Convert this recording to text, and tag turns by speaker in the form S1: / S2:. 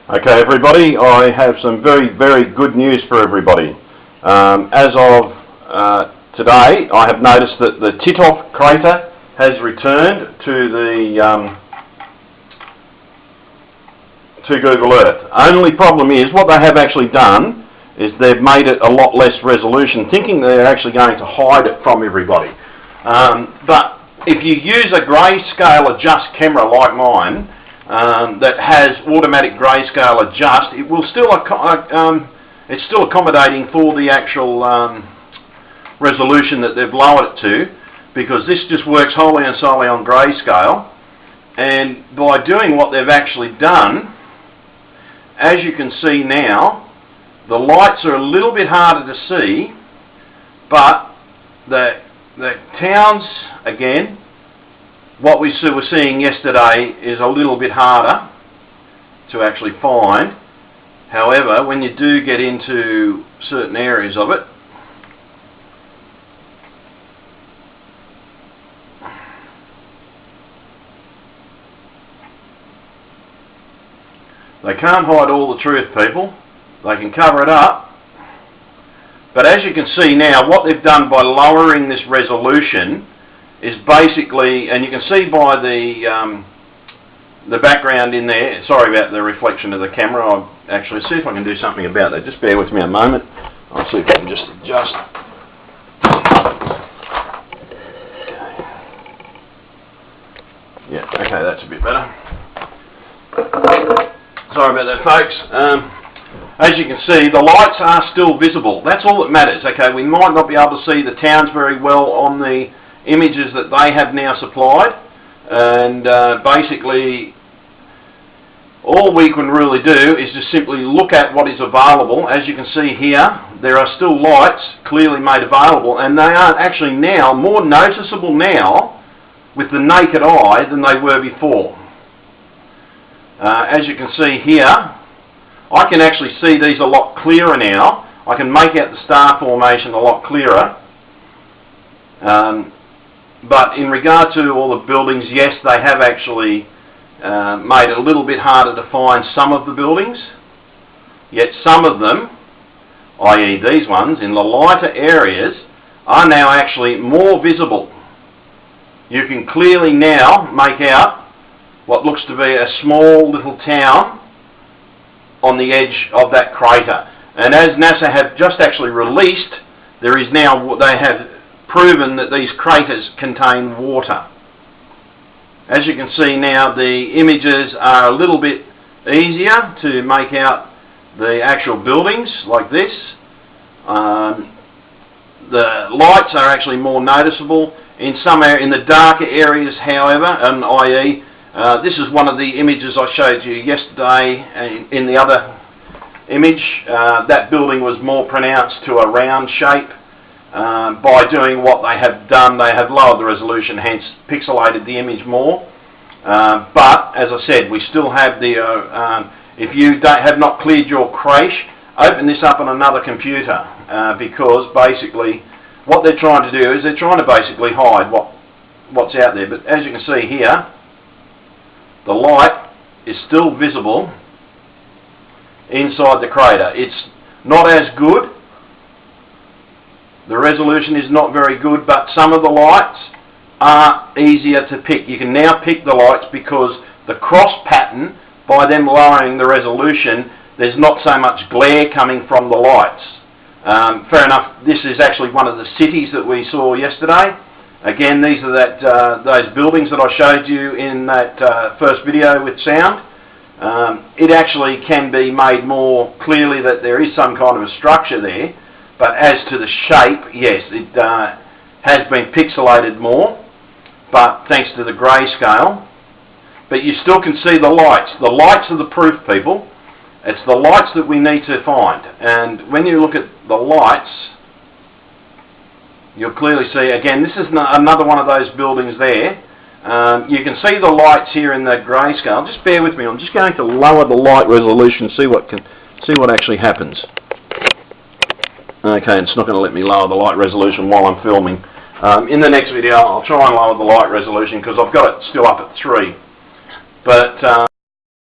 S1: Okay, everybody, I have some very good news for everybody. As of today, I have noticed that the titov crater has returned to the to Google Earth. Only problem is, what they have actually done is they've made it a lot less resolution, thinking they're actually going to hide it from everybody. But if you use a grayscale adjust camera like mine, that has automatic grayscale adjust, it will still it's still accommodating for the actual resolution that they've lowered it to, because this just works wholly and solely on grayscale. And by doing what they've actually done, as you can see now, the lights are a little bit harder to see, but the towns, again, what we were seeing yesterday is a little bit harder to actually find. However, when you do get into certain areas of it, they can't hide all the truth, people. They can cover it up. But as you can see now, what they've done by lowering this resolution is basically, and you can see by the background in there, sorry about the reflection of the camera, I'll actually see if I can do something about that. Just bear with me a moment. I'll see if I can just adjust. Yeah, okay, that's a bit better. Sorry about that, folks. As you can see, the lights are still visible. That's all that matters. Okay, we might not be able to see the towns very well on the images that they have now supplied, and basically all we can really do is just simply look at what is available. As you can see here, there are still lights clearly made available, and they are actually now more noticeable now with the naked eye than they were before. As you can see here, I can actually see these a lot clearer now. I can make out the star formation a lot clearer. But in regard to all the buildings, yes, they have actually made it a little bit harder to find some of the buildings. Yet some of them, i.e. these ones, in the lighter areas, are now actually more visible. You can clearly now make out what looks to be a small little town on the edge of that crater. And as NASA have just actually released, there is now, they have proven that these craters contain water. As you can see now, the images are a little bit easier to make out the actual buildings like this. The lights are actually more noticeable in some in the darker areas, however, and i.e. This is one of the images I showed you yesterday. In the other image, that building was more pronounced to a round shape. By doing what they have done, they have lowered the resolution, hence pixelated the image more. But as I said, we still have the, if you have not cleared your cache, open this up on another computer, because basically what they're trying to do is they're trying to basically hide what's out there. But as you can see here, the light is still visible inside the crater. It's not as good. The resolution is not very good, but some of the lights are easier to pick. You can now pick the lights because the cross pattern, by them lowering the resolution, there's not so much glare coming from the lights. Fair enough, this is actually one of the cities that we saw yesterday. Again, these are those buildings that I showed you in that first video with sound. It actually can be made more clearly that there is some kind of a structure there. But as to the shape, yes, it has been pixelated more, but thanks to the grayscale. But you still can see the lights. The lights are the proof, people. It's the lights that we need to find. And when you look at the lights, you'll clearly see, again, this is another one of those buildings there. You can see the lights here in the grayscale. Just bear with me. I'm just going to lower the light resolution, see what actually happens. Okay, it's not going to let me lower the light resolution while I'm filming. In the next video, I'll try and lower the light resolution because I've got it still up at 3. But